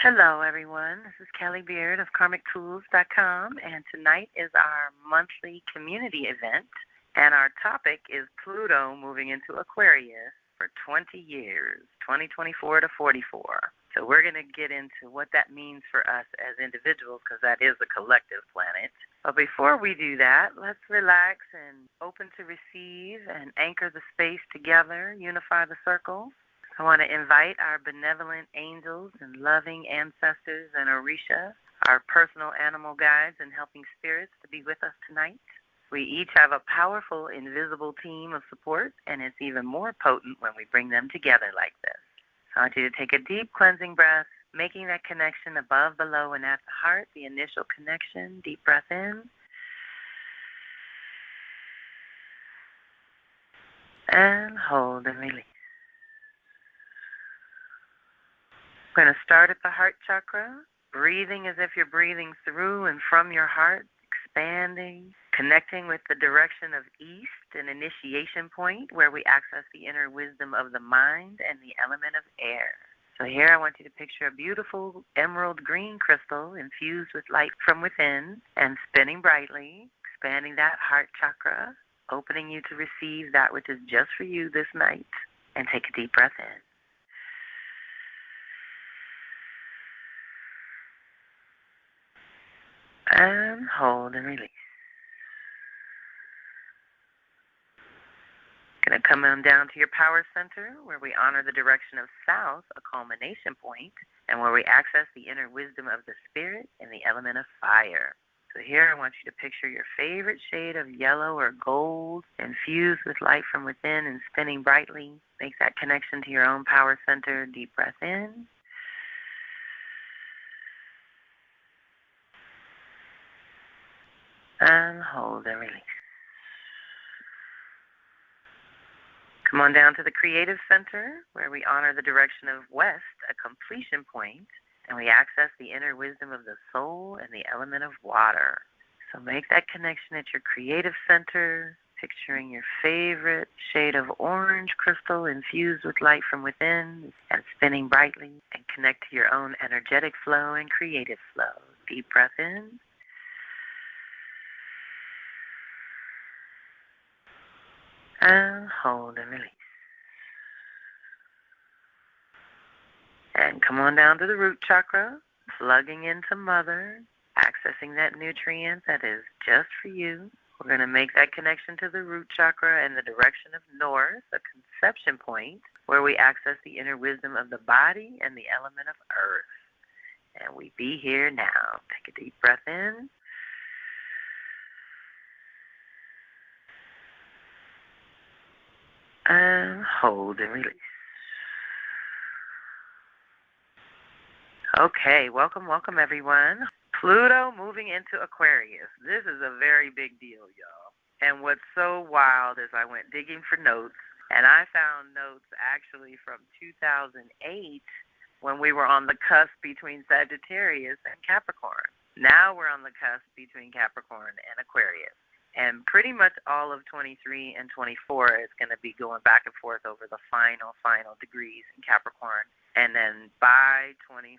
Hello, everyone. This is KellyMBeard of KarmicTools.com, and tonight is our monthly community event, and our topic is Pluto moving into Aquarius for 20 years, 2024 to 44. So we're going to get into what that means for us as individuals, because that is a collective planet. But before we do that, let's relax and open to receive and anchor the space together, unify the circle. I want to invite our benevolent angels and loving ancestors and Orisha, our personal animal guides and helping spirits, to be with us tonight. We each have a powerful, invisible team of support, and it's even more potent when we bring them together like this. So I want you to take a deep cleansing breath, making that connection above, below, and at the heart, the initial connection. Deep breath in. And hold and release. We're going to start at the heart chakra, breathing as if you're breathing through and from your heart, expanding, connecting with the direction of east, an initiation point where we access the inner wisdom of the mind and the element of air. So here I want you to picture a beautiful emerald green crystal infused with light from within and spinning brightly, expanding that heart chakra, opening you to receive that which is just for you this night. And take a deep breath in. And hold and release. Going to come on down to your power center, where we honor the direction of south, a culmination point, and where we access the inner wisdom of the spirit and the element of fire. So here I want you to picture your favorite shade of yellow or gold infused with light from within and spinning brightly. Make that connection to your own power center. Deep breath in. And hold and release. Come on down to the creative center, where we honor the direction of west, a completion point, and we access the inner wisdom of the soul and the element of water. So make that connection at your creative center, picturing your favorite shade of orange crystal infused with light from within and spinning brightly, and connect to your own energetic flow and creative flow. Deep breath in. And hold and release. And come on down to the root chakra, plugging into Mother, accessing that nutrient that is just for you. We're going to make that connection to the root chakra in the direction of north, a conception point, where we access the inner wisdom of the body and the element of earth. And we be here now. Take a deep breath in. And hold and release. Okay, welcome everyone. Pluto moving into Aquarius. This is a very big deal, y'all. And what's so wild is I went digging for notes, and I found notes actually from 2008 when we were on the cusp between Sagittarius and Capricorn. Now we're on the cusp between Capricorn and Aquarius. And pretty much all of 23 and 24 is going to be going back and forth over the final degrees in Capricorn. And then by 25,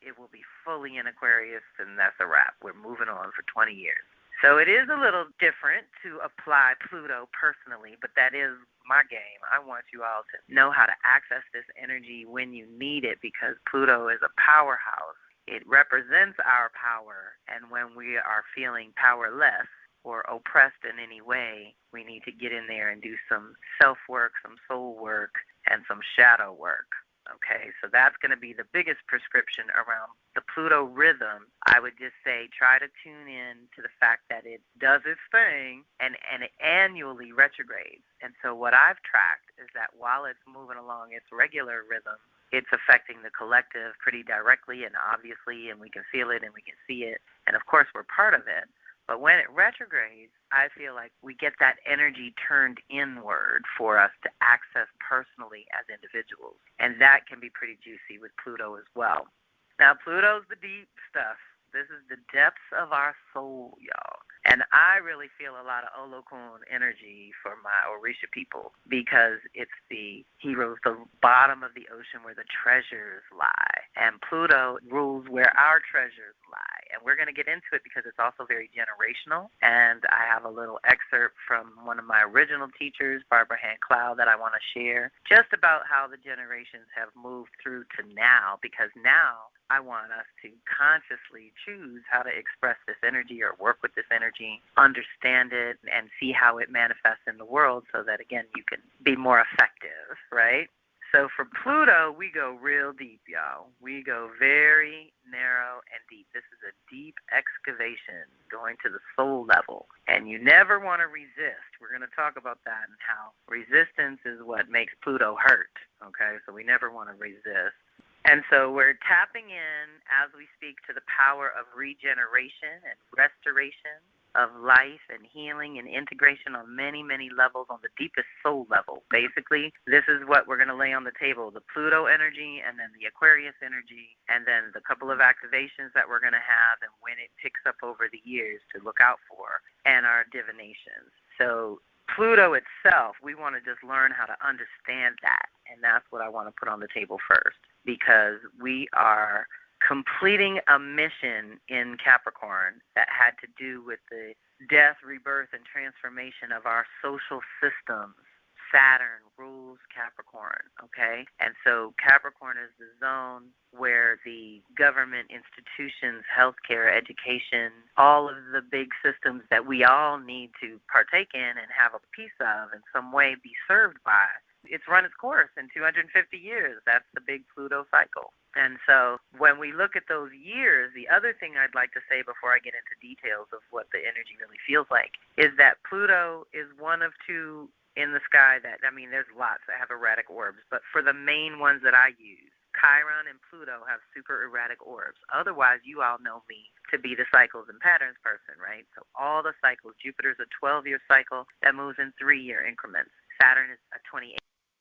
it will be fully in Aquarius, and that's a wrap. We're moving on for 20 years. So it is a little different to apply Pluto personally, but that is my game. I want you all to know how to access this energy when you need it, because Pluto is a powerhouse. It represents our power, and when we are feeling powerless or oppressed in any way, we need to get in there and do some self-work, some soul work, and some shadow work. Okay, so that's going to be the biggest prescription around the Pluto rhythm. I would just say try to tune in to the fact that it does its thing and it annually retrogrades. And so what I've tracked is that while it's moving along its regular rhythm, it's affecting the collective pretty directly and obviously, and we can feel it and we can see it. And of course, we're part of it. But when it retrogrades, I feel like we get that energy turned inward for us to access personally as individuals. And that can be pretty juicy with Pluto as well. Now, Pluto's the deep stuff. This is the depths of our soul, y'all. And I really feel a lot of Olokun energy for my Orisha people because it's the heroes, the bottom of the ocean where the treasures lie. And Pluto rules where our treasures lie. And we're going to get into it because it's also very generational. And I have a little excerpt from one of my original teachers, Barbara Hand Cloud, that I want to share just about how the generations have moved through to now, because now I want us to consciously choose how to express this energy or work with this energy, understand it, and see how it manifests in the world so that, again, you can be more effective, right? So for Pluto, we go real deep, y'all. We go very narrow and deep. This is a deep excavation going to the soul level. And you never want to resist. We're going to talk about that and how resistance is what makes Pluto hurt, okay? So we never want to resist. And so we're tapping in as we speak to the power of regeneration and restoration of life and healing and integration on many, many levels, on the deepest soul level. Basically, this is what we're going to lay on the table, the Pluto energy and then the Aquarius energy and then the couple of activations that we're going to have and when it picks up over the years to look out for, and our divinations. So Pluto itself, we want to just learn how to understand that, and that's what I want to put on the table first, because we are completing a mission in Capricorn that had to do with the death, rebirth, and transformation of our social systems. Saturn rules Capricorn, okay? And so Capricorn is the zone where the government institutions, healthcare, education, all of the big systems that we all need to partake in and have a piece of in some way be served by, it's run its course in 250 years. That's the big Pluto cycle. And so when we look at those years, the other thing I'd like to say before I get into details of what the energy really feels like is that Pluto is one of two in the sky that, I mean, there's lots that have erratic orbs, but for the main ones that I use, Chiron and Pluto have super erratic orbs. Otherwise, you all know me to be the cycles and patterns person, right? So all the cycles, Jupiter's a 12-year cycle that moves in 3-year increments. Saturn is a 28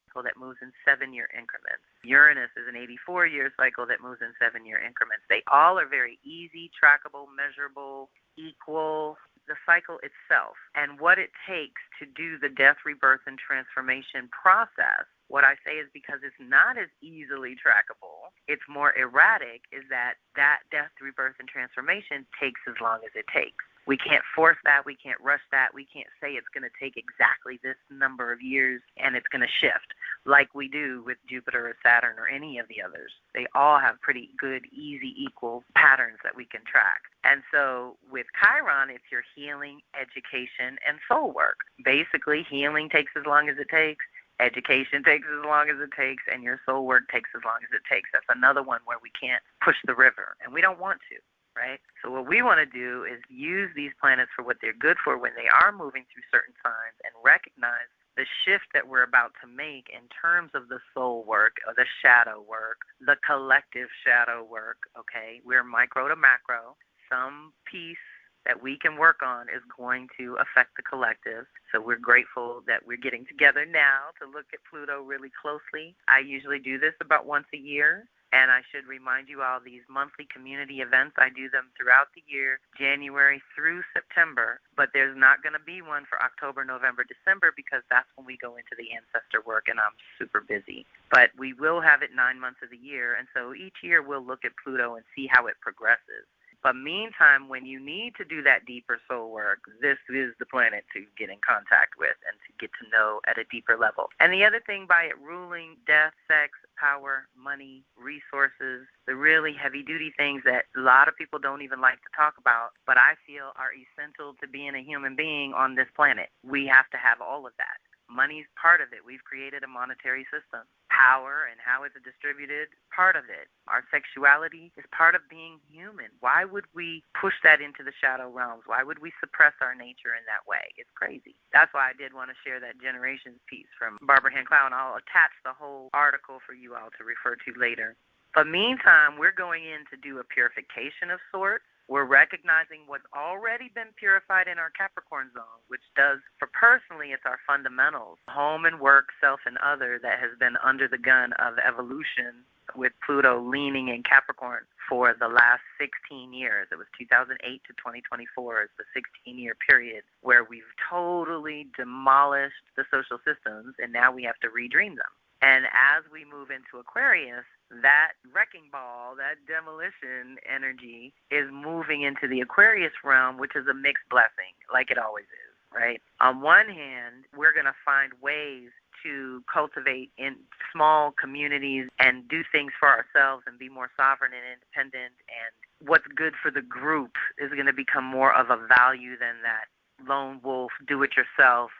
cycle that moves in 7-year increments. Uranus is an 84-year cycle that moves in 7-year increments. They all are very easy, trackable, measurable, equal. The cycle itself and what it takes to do the death, rebirth, and transformation process, what I say is because it's not as easily trackable, it's more erratic, is that death, rebirth, and transformation takes as long as it takes. We can't force that. We can't rush that. We can't say it's going to take exactly this number of years and it's going to shift like we do with Jupiter or Saturn or any of the others. They all have pretty good, easy, equal patterns that we can track. And so with Chiron, it's your healing, education, and soul work. Basically, healing takes as long as it takes. Education takes as long as it takes, and your soul work takes as long as it takes. That's another one where we can't push the river, and we don't want to, right? So what we want to do is use these planets for what they're good for when they are moving through certain signs and recognize the shift that we're about to make in terms of the soul work or the shadow work, the collective shadow work, okay? We're micro to macro. Some piece that we can work on is going to affect the collective. So we're grateful that we're getting together now to look at Pluto really closely. I usually do this about once a year. And I should remind you all, these monthly community events, I do them throughout the year, January through September. But there's not going to be one for October, November, December, because that's when we go into the ancestor work, and I'm super busy. But we will have it 9 months of the year. And so each year we'll look at Pluto and see how it progresses. But meantime, when you need to do that deeper soul work, this is the planet to get in contact with and to get to know at a deeper level. And the other thing, by it ruling death, sex, power, money, resources, the really heavy-duty things that a lot of people don't even like to talk about, but I feel are essential to being a human being on this planet. We have to have all of that. Money's part of it. We've created a monetary system. Power and how it's distributed, part of it. Our sexuality is part of being human. Why would we push that into the shadow realms? Why would we suppress our nature in that way? It's crazy. That's why I did want to share that generations piece from Barbara Hand Cloud, and I'll attach the whole article for you all to refer to later. But meantime, we're going in to do a purification of sorts. We're recognizing what's already been purified in our Capricorn zone, which does, for personally, it's our fundamentals, home and work, self and other, that has been under the gun of evolution with Pluto leaning in Capricorn for the last 16 years. It was 2008 to 2024 is the 16-year period where we've totally demolished the social systems, and now we have to redream them. And as we move into Aquarius, that wrecking ball, that demolition energy is moving into the Aquarius realm, which is a mixed blessing, like it always is, right? On one hand, we're going to find ways to cultivate in small communities and do things for ourselves and be more sovereign and independent. And what's good for the group is going to become more of a value than that lone wolf, do-it-yourself,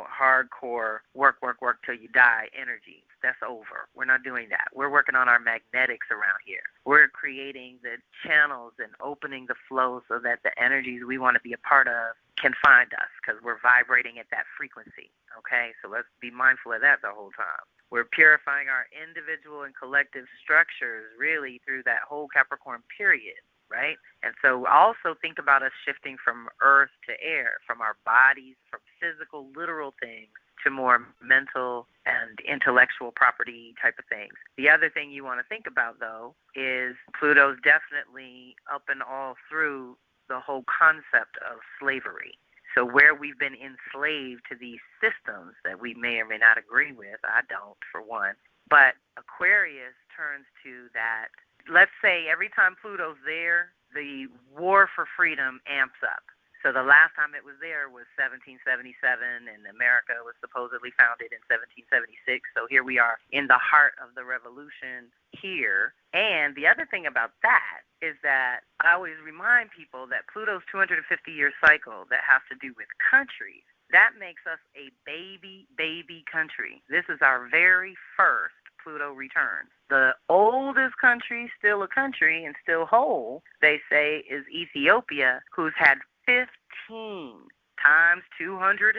hardcore, work till you die energy. That's over. We're not doing that. We're working on our magnetics around here. We're creating the channels and opening the flow so that the energies we want to be a part of can find us because we're vibrating at that frequency, okay? So let's be mindful of that the whole time. We're purifying our individual and collective structures really through that whole Capricorn period, right? And so also think about us shifting from earth to air, from our bodies, from physical, literal things to more mental and intellectual property type of things. The other thing you want to think about, though, is Pluto's definitely up and all through the whole concept of slavery. So where we've been enslaved to these systems that we may or may not agree with, I don't, for one, but Aquarius turns to that. Let's say every time Pluto's there, the war for freedom amps up. So the last time it was there was 1777, and America was supposedly founded in 1776. So here we are in the heart of the revolution here. And the other thing about that is that I always remind people that Pluto's 250-year cycle that has to do with countries, that makes us a baby country. This is our very first Pluto return. The oldest country, still a country and still whole, they say, is Ethiopia, who's had 15 times 250,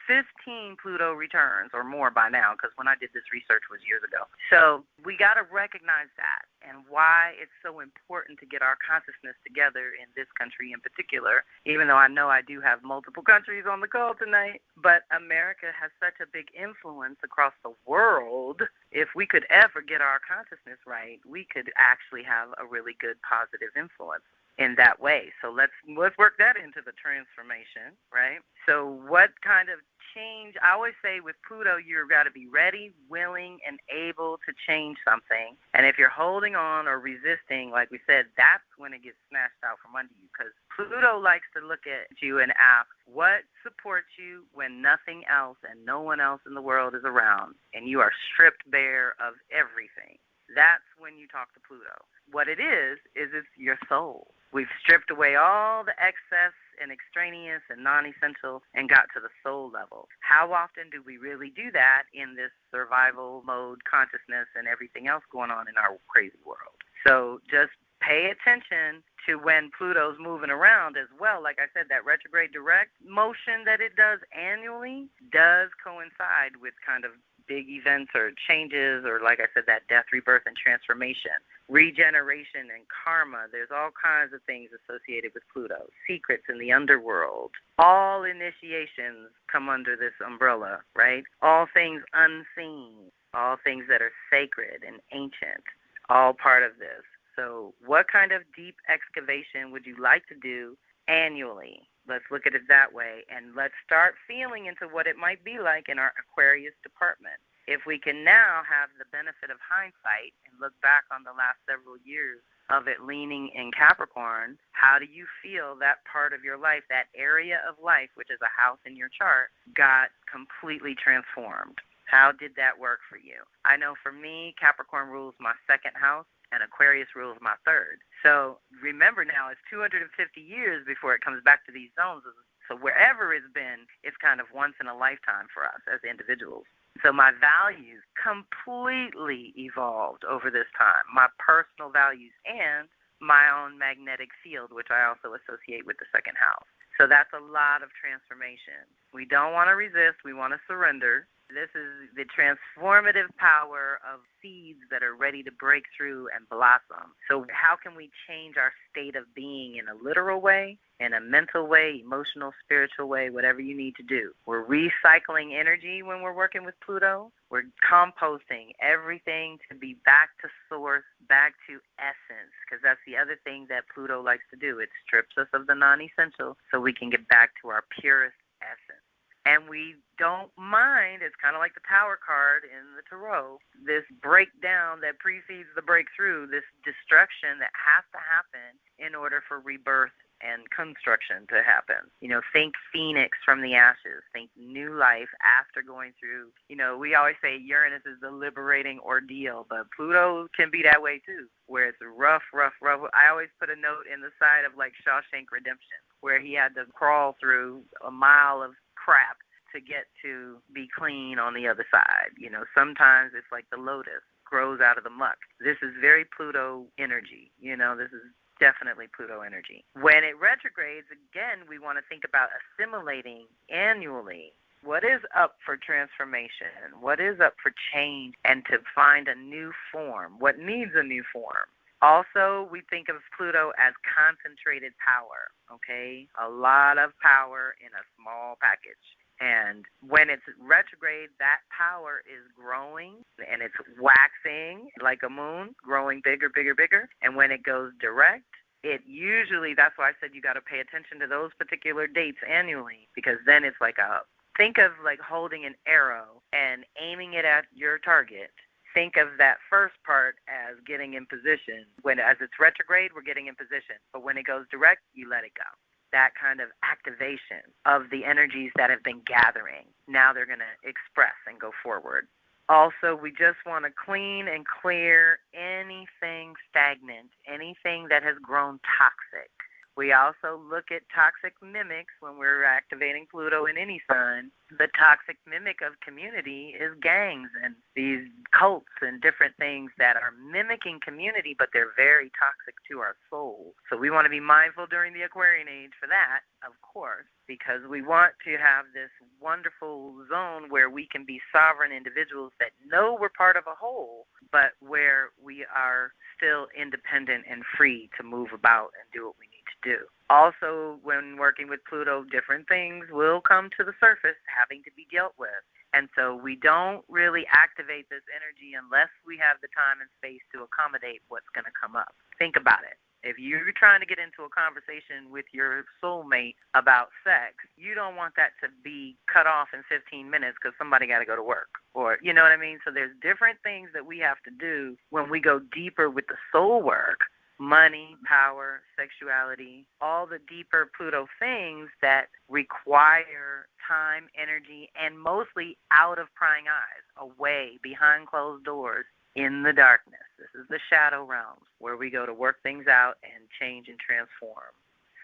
15 Pluto returns or more by now, because when I did this research was years ago. So we got to recognize that and why it's so important to get our consciousness together in this country in particular, even though I know I do have multiple countries on the call tonight. But America has such a big influence across the world. If we could ever get our consciousness right, we could actually have a really good positive influence in that way. So let's work that into the transformation, right? So what kind of change? I always say with Pluto, you've got to be ready, willing, and able to change something. And if you're holding on or resisting, like we said, that's when it gets snatched out from under you, because Pluto likes to look at you and ask, what supports you when nothing else and no one else in the world is around and you are stripped bare of everything? That's when you talk to Pluto. What it is it's your soul. We've stripped away all the excess and extraneous and non-essential and got to the soul level. How often do we really do that in this survival mode consciousness and everything else going on in our crazy world? So just pay attention to when Pluto's moving around as well. Like I said, that retrograde direct motion that it does annually does coincide with kind of big events or changes, or like I said, that death, rebirth, and transformation, regeneration and karma. There's all kinds of things associated with Pluto. Secrets in the underworld. All initiations come under this umbrella, right? All things unseen. All things that are sacred and ancient. All part of this. So what kind of deep excavation would you like to do annually? Let's look at it that way, and let's start feeling into what it might be like in our Aquarius department. If we can now have the benefit of hindsight and look back on the last several years of it leaning in Capricorn, how do you feel that part of your life, that area of life, which is a house in your chart, got completely transformed? How did that work for you? I know for me, Capricorn rules my second house, and Aquarius rules my third. So remember now, it's 250 years before it comes back to these zones. So wherever it's been, it's kind of once in a lifetime for us as individuals. So my values completely evolved over this time, my personal values and my own magnetic field, which I also associate with the second house. So that's a lot of transformation. We don't want to resist. We want to surrender. This is the transformative power of seeds that are ready to break through and blossom. So how can we change our state of being in a literal way, in a mental way, emotional, spiritual way, whatever you need to do? We're recycling energy when we're working with Pluto. We're composting everything to be back to source, back to essence, because that's the other thing that Pluto likes to do. It strips us of the non-essential so we can get back to our purest essence. And we don't mind, it's kind of like the Tower card in the Tarot, this breakdown that precedes the breakthrough, this destruction that has to happen in order for rebirth and construction to happen. Think phoenix from the ashes. Think new life after going through, we always say Uranus is the liberating ordeal, but Pluto can be that way too, where it's rough. I always put a note in the side of like Shawshank Redemption, where he had to crawl through a mile of crap to get to be clean on the other side. Sometimes it's like the lotus grows out of the muck. This is very Pluto energy. This is definitely Pluto energy. When it retrogrades, again, we want to think about assimilating annually what is up for transformation, what is up for change, and to find a new form, what needs a new form. Also, we think of Pluto as concentrated power, okay? A lot of power in a small package. And when it's retrograde, that power is growing and it's waxing like a moon, growing bigger. And when it goes direct, it usually, that's why I said you got to pay attention to those particular dates annually, because then it's like think of like holding an arrow and aiming it at your target. Think of that first part as getting in position. As it's retrograde, we're getting in position. But when it goes direct, you let it go. That kind of activation of the energies that have been gathering. Now they're going to express and go forward. Also, we just want to clean and clear anything stagnant, anything that has grown toxic. We also look at toxic mimics when we're activating Pluto in any sign. The toxic mimic of community is gangs and these cults and different things that are mimicking community, but they're very toxic to our soul. So we want to be mindful during the Aquarian age for that, of course, because we want to have this wonderful zone where we can be sovereign individuals that know we're part of a whole, but where we are still independent and free to move about and do what we need to do. Also, when working with Pluto, different things will come to the surface having to be dealt with. And so we don't really activate this energy unless we have the time and space to accommodate what's going to come up. Think about it. If you're trying to get into a conversation with your soulmate about sex, you don't want that to be cut off in 15 minutes because somebody got to go to work. Or, you know what I mean? So there's different things that we have to do when we go deeper with the soul work. Money, power, sexuality, all the deeper Pluto things that require time, energy, and mostly out of prying eyes, away, behind closed doors, in the darkness. This is the shadow realms where we go to work things out and change and transform.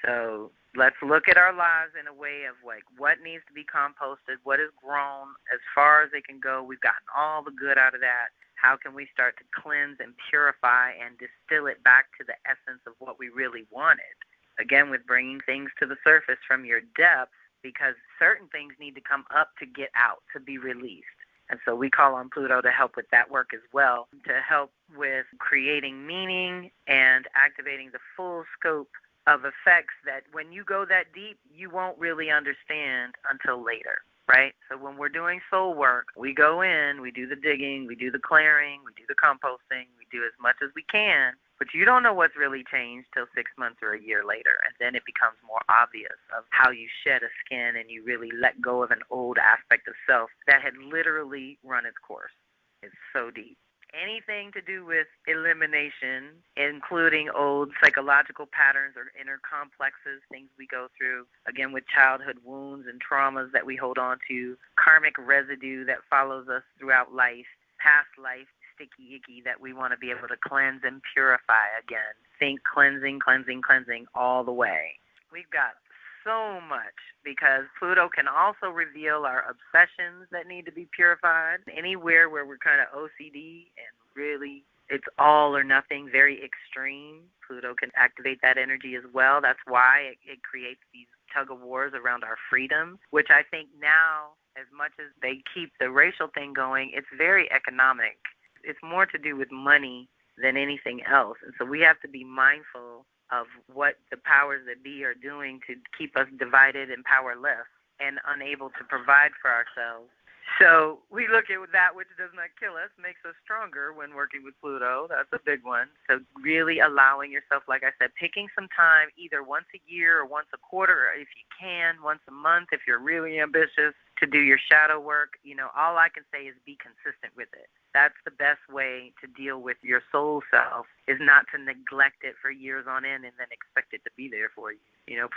So let's look at our lives in a way of like what needs to be composted, what has grown as far as it can go. We've gotten all the good out of that. How can we start to cleanse and purify and distill it back to the essence of what we really wanted? Again, with bringing things to the surface from your depths, because certain things need to come up to get out, to be released. And so we call on Pluto to help with that work as well, to help with creating meaning and activating the full scope of effects that when you go that deep, you won't really understand until later. Right? So when we're doing soul work, we go in, we do the digging, we do the clearing, we do the composting, we do as much as we can, but you don't know what's really changed till 6 months or a year later, and then it becomes more obvious of how you shed a skin and you really let go of an old aspect of self that had literally run its course. It's so deep. Anything to do with elimination, including old psychological patterns or inner complexes, things we go through, again, with childhood wounds and traumas that we hold on to, karmic residue that follows us throughout life, past life, sticky icky that we want to be able to cleanse and purify again. Think cleansing all the way. We've got so much because Pluto can also reveal our obsessions that need to be purified. Anywhere where we're kind of OCD and really it's all or nothing, very extreme, Pluto can activate that energy as well. That's why it creates these tug of wars around our freedom, which I think now as much as they keep the racial thing going, it's very economic. It's more to do with money than anything else. And so we have to be mindful of what the powers that be are doing to keep us divided and powerless and unable to provide for ourselves. So we look at that which does not kill us, makes us stronger when working with Pluto. That's a big one. So really allowing yourself, like I said, picking some time, either once a year or once a quarter, or if you can, once a month, if you're really ambitious, to do your shadow work. All I can say is be consistent with it. That's the best way to deal with your soul self, is not to neglect it for years on end and then expect it to be there for you.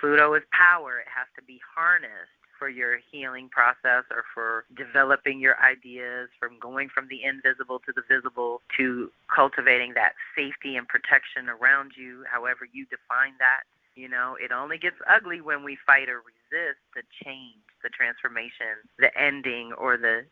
Pluto is power. It has to be harnessed for your healing process or for developing your ideas, from going from the invisible to the visible to cultivating that safety and protection around you, however you define that. It only gets ugly when we fight or resist the change, the transformation, the ending, or the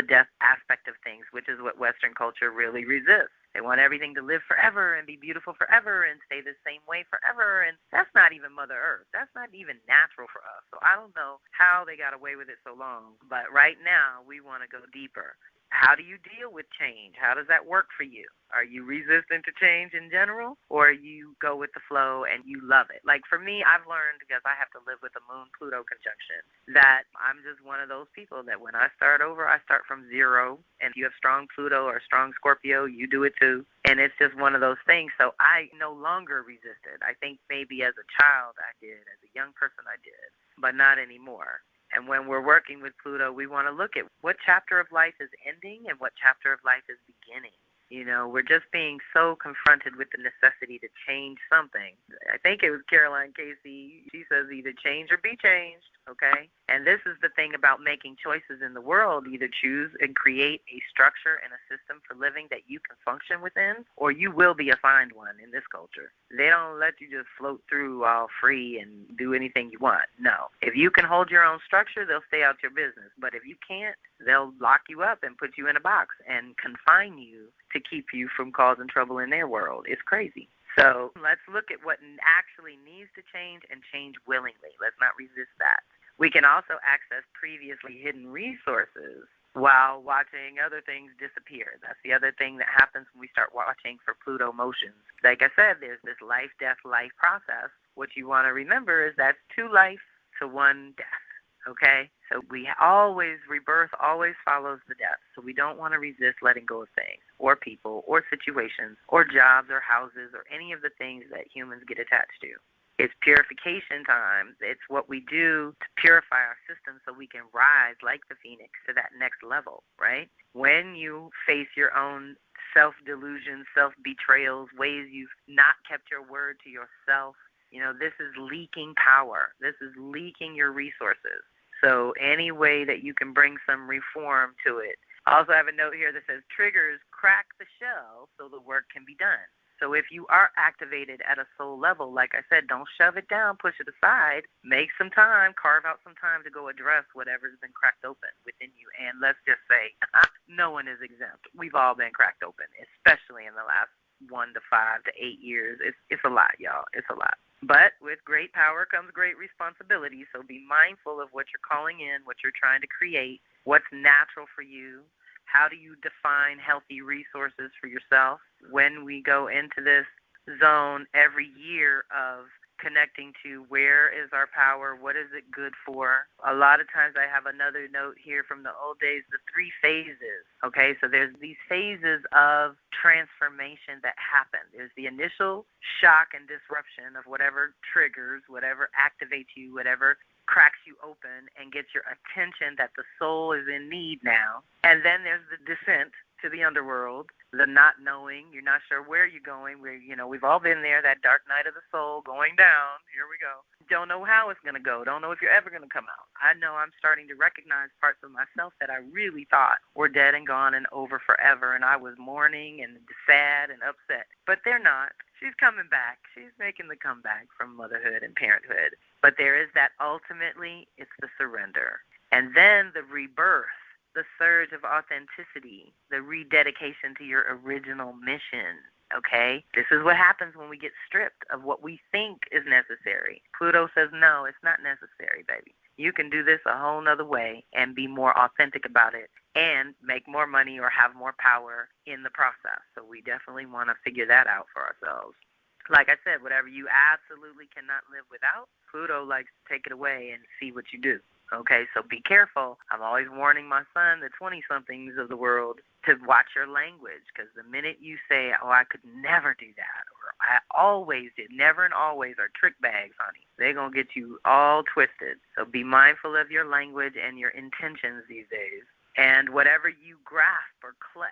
death aspect of things, which is what Western culture really resists. They want everything to live forever and be beautiful forever and stay the same way forever, and that's not even Mother Earth. That's not even natural for us. So I don't know how they got away with it so long, but right now we want to go deeper. How do you deal with change? How does that work for you? Are you resistant to change in general, or you go with the flow and you love it? Like for me, I've learned, because I have to live with the Moon-Pluto conjunction, that I'm just one of those people that when I start over, I start from zero. And if you have strong Pluto or strong Scorpio, you do it too. And it's just one of those things. So I no longer resist it. I think maybe as a child I did, as a young person I did, but not anymore. And when we're working with Pluto, we want to look at what chapter of life is ending and what chapter of life is beginning. We're just being so confronted with the necessity to change something. I think it was Caroline Casey. She says either change or be changed, okay? And this is the thing about making choices in the world. Either choose and create a structure and a system for living that you can function within, or you will be assigned one in this culture. They don't let you just float through all free and do anything you want. No. If you can hold your own structure, they'll stay out your business. But if you can't, they'll lock you up and put you in a box and confine you to keep you from causing trouble in their world. It's crazy. So let's look at what actually needs to change and change willingly. Let's not resist that. We can also access previously hidden resources while watching other things disappear. That's the other thing that happens when we start watching for Pluto motions. Like I said, there's this life, death, life process. What you want to remember is that's 2 life to 1 death. Okay? So rebirth always follows the death. So we don't want to resist letting go of things or people or situations or jobs or houses or any of the things that humans get attached to. It's purification time. It's what we do to purify our system so we can rise like the phoenix to that next level, right? When you face your own self-delusions, self-betrayals, ways you've not kept your word to yourself, this is leaking power. This is leaking your resources. So any way that you can bring some reform to it. I also have a note here that says triggers crack the shell so the work can be done. So if you are activated at a soul level, like I said, don't shove it down, push it aside. Make some time, carve out some time to go address whatever's been cracked open within you. And let's just say, no one is exempt. We've all been cracked open, especially in the last 1 to 5 to 8 years. It's a lot, y'all. It's a lot. But with great power comes great responsibility. So be mindful of what you're calling in, what you're trying to create, what's natural for you. How do you define healthy resources for yourself? When we go into this zone every year of connecting to where is our power, what is it good for? A lot of times I have another note here from the old days, the 3 phases. Okay, so there's these phases of transformation that happen. There's the initial shock and disruption of whatever triggers, whatever activates you, whatever cracks you open and gets your attention that the soul is in need now. And then there's the descent to the underworld, the not knowing. You're not sure where you're going. We've all been there, that dark night of the soul going down. Here we go. Don't know how it's going to go. Don't know if you're ever going to come out. I know I'm starting to recognize parts of myself that I really thought were dead and gone and over forever, and I was mourning and sad and upset. But they're not. She's coming back. She's making the comeback from motherhood and parenthood. But there is that ultimately, it's the surrender. And then the rebirth, the surge of authenticity, the rededication to your original mission, okay? This is what happens when we get stripped of what we think is necessary. Pluto says, no, it's not necessary, baby. you can do this a whole nother way and be more authentic about it and make more money or have more power in the process. So we definitely want to figure that out for ourselves. Like I said, whatever you absolutely cannot live without, Pluto likes to take it away and see what you do. Okay, so be careful. I'm always warning my son, the 20-somethings of the world, to watch your language, because the minute you say, oh, I could never do that, or I always did, never and always are trick bags, honey. They're going to get you all twisted. So be mindful of your language and your intentions these days. And whatever you grasp or clutch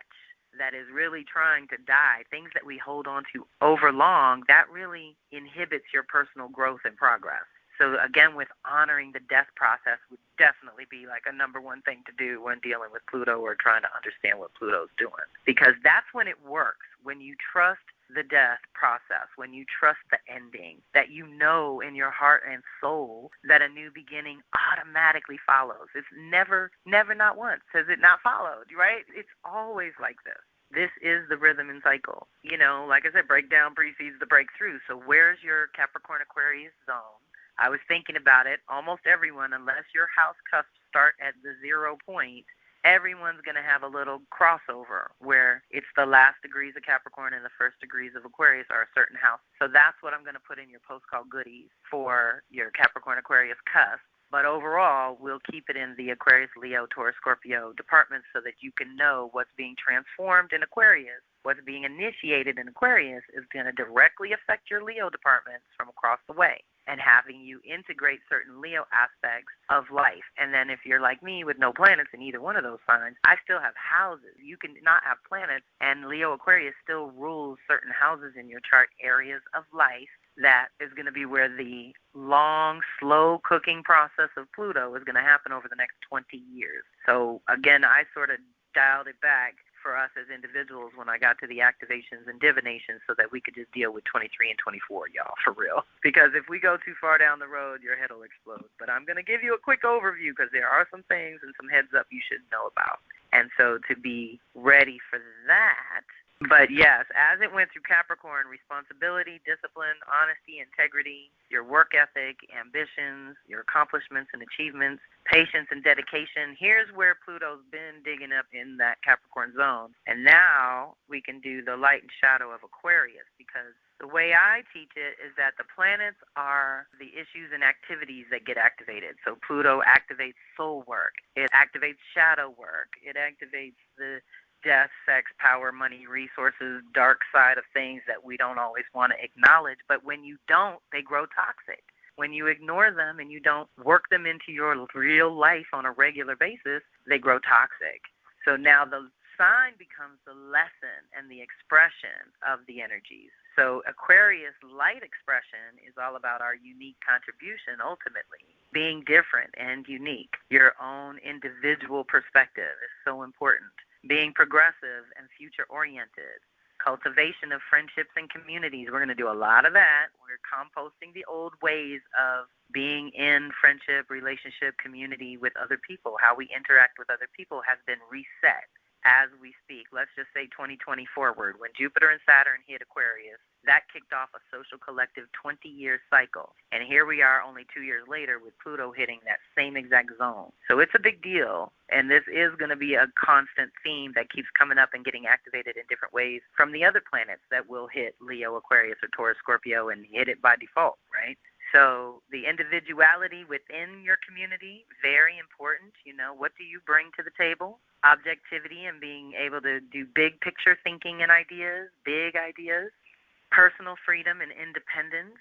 that is really trying to die, things that we hold on to over long, that really inhibits your personal growth and progress. So again, with honoring the death process would definitely be like a number one thing to do when dealing with Pluto or trying to understand what Pluto's doing. Because that's when it works, when you trust the death process, when you trust the ending, that you know in your heart and soul that a new beginning automatically follows. It's never not once has it not followed, right? It's always like this. This is the rhythm and cycle. You know, like I said, breakdown precedes the breakthrough. So where's your Capricorn Aquarius zone? I was thinking about it. Almost everyone, unless your house cusps start at the 0 point, everyone's going to have a little crossover where it's the last degrees of Capricorn and the first degrees of Aquarius are a certain house. So that's what I'm going to put in your post call goodies for your Capricorn Aquarius cusp. But overall, we'll keep it in the Aquarius, Leo, Taurus, Scorpio departments so that you can know what's being transformed in Aquarius. What's being initiated in Aquarius is going to directly affect your Leo departments from across the way, and having you integrate certain Leo aspects of life. And then if you're like me with no planets in either one of those signs, I still have houses. You can not have planets, and Leo Aquarius still rules certain houses in your chart, areas of life. That is going to be where the long, slow cooking process of Pluto is going to happen over the next 20 years. So, again, I sort of dialed it back for us as individuals when I got to the activations and divinations so that we could just deal with 23 and 24, y'all, for real. Because if we go too far down the road, your head will explode. But I'm going to give you a quick overview because there are some things and some heads up you should know about. And so to be ready for that. But yes, as it went through Capricorn, responsibility, discipline, honesty, integrity, your work ethic, ambitions, your accomplishments and achievements, patience and dedication. Here's where Pluto's been digging up in that Capricorn zone. And now we can do the light and shadow of Aquarius, because the way I teach it is that the planets are the issues and activities that get activated. So Pluto activates soul work. It activates shadow work. It activates the death, sex, power, money, resources, dark side of things that we don't always want to acknowledge. But when you don't, they grow toxic. When you ignore them and you don't work them into your real life on a regular basis, they grow toxic. So now the sign becomes the lesson and the expression of the energies. So Aquarius light expression is all about our unique contribution ultimately. Being different and unique. Your own individual perspective is so important. Being progressive and future-oriented, cultivation of friendships and communities. We're going to do a lot of that. We're composting the old ways of being in friendship, relationship, community with other people. How we interact with other people has been reset as we speak. Let's just say 2020 forward. When Jupiter and Saturn hit Aquarius, that kicked off a social collective 20-year cycle. And here we are only 2 years later with Pluto hitting that same exact zone. So it's a big deal. And this is going to be a constant theme that keeps coming up and getting activated in different ways from the other planets that will hit Leo, Aquarius, or Taurus, Scorpio, and hit it by default, right? So the individuality within your community, very important. You know, what do you bring to the table? Objectivity and being able to do big picture thinking and ideas, big ideas. Personal freedom and independence,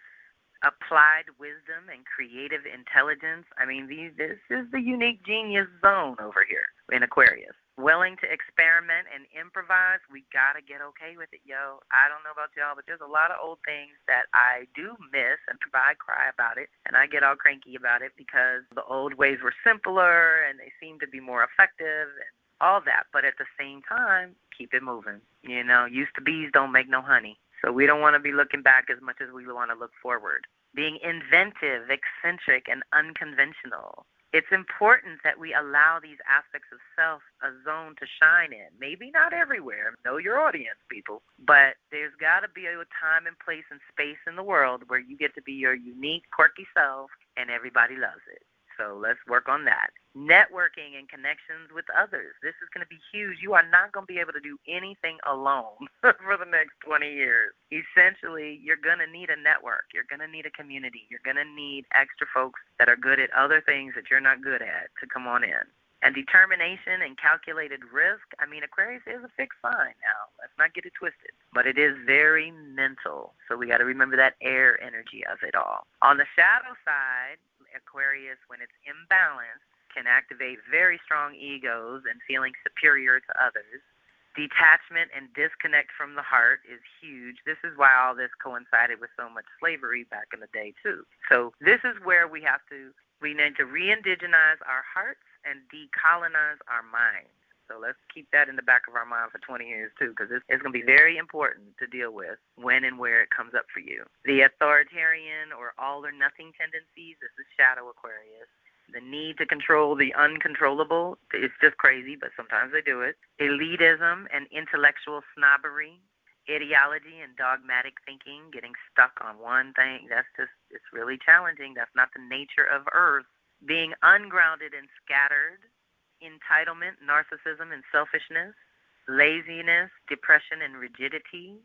applied wisdom and creative intelligence. I mean, this is the unique genius zone over here in Aquarius. Willing to experiment and improvise. We got to get okay with it, yo. I don't know about y'all, but there's a lot of old things that I do miss, and I cry about it, and I get all cranky about it because the old ways were simpler, and they seem to be more effective, and all that. But at the same time, keep it moving. You know, used to bees don't make no honey. So we don't want to be looking back as much as we want to look forward. Being inventive, eccentric, and unconventional. It's important that we allow these aspects of self a zone to shine in. Maybe not everywhere. Know your audience, people. But there's got to be a time and place and space in the world where you get to be your unique, quirky self, and everybody loves it. So let's work on that. Networking and connections with others. This is going to be huge. You are not going to be able to do anything alone for the next 20 years. Essentially, you're going to need a network. You're going to need a community. You're going to need extra folks that are good at other things that you're not good at to come on in. And determination and calculated risk. I mean, Aquarius is a fixed sign now. Let's not get it twisted. But it is very mental. So we got to remember that air energy of it all. On the shadow side, Aquarius, when it's imbalanced, can activate very strong egos and feeling superior to others. Detachment and disconnect from the heart is huge. This is why all this coincided with so much slavery back in the day, too. So this is where we need to re-indigenize our hearts and decolonize our minds. So let's keep that in the back of our mind for 20 years, too, because it's going to be very important to deal with when and where it comes up for you. The authoritarian or all-or-nothing tendencies, this is shadow Aquarius. The need to control the uncontrollable, it's just crazy, but sometimes they do it. Elitism and intellectual snobbery. Ideology and dogmatic thinking, getting stuck on one thing, it's really challenging. That's not the nature of Earth. Being ungrounded and scattered, entitlement, narcissism, and selfishness, laziness, depression, and rigidity,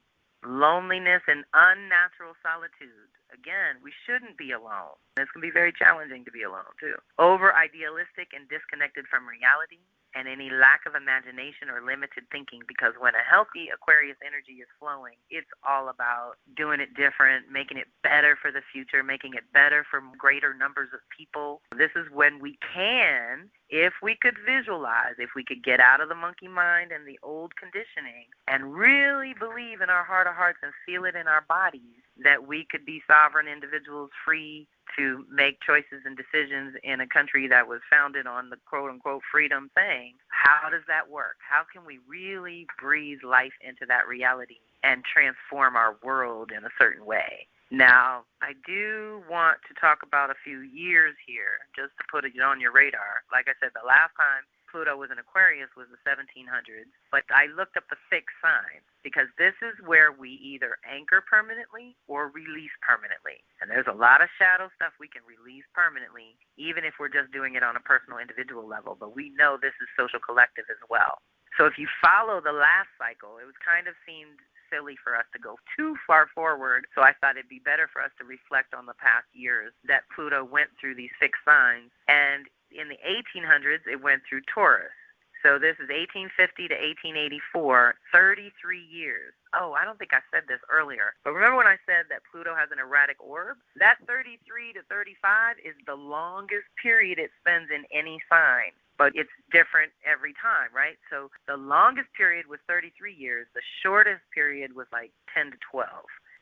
loneliness, and unnatural solitude. Again, we shouldn't be alone. It's going to be very challenging to be alone, too. Over-idealistic and disconnected from reality, and any lack of imagination or limited thinking, because when a healthy Aquarius energy is flowing, it's all about doing it different, making it better for the future, making it better for greater numbers of people. This is when we can, if we could visualize, if we could get out of the monkey mind and the old conditioning and really believe in our heart of hearts and feel it in our bodies, that we could be sovereign individuals, free to make choices and decisions in a country that was founded on the quote-unquote freedom thing. How does that work? How can we really breathe life into that reality and transform our world in a certain way? Now, I do want to talk about a few years here, just to put it on your radar. Like I said, the last time Pluto was in Aquarius was the 1700s, but I looked up the fixed signs because this is where we either anchor permanently or release permanently. And there's a lot of shadow stuff we can release permanently, even if we're just doing it on a personal individual level, but we know this is social collective as well. So if you follow the last cycle, it was kind of seemed silly for us to go too far forward, so I thought it'd be better for us to reflect on the past years that Pluto went through these fixed signs. And in the 1800s, it went through Taurus. So this is 1850 to 1884, 33 years. Oh, I don't think I said this earlier. But remember when I said that Pluto has an erratic orb? That 33 to 35 is the longest period it spends in any sign. But it's different every time, right? So the longest period was 33 years. The shortest period was like 10 to 12.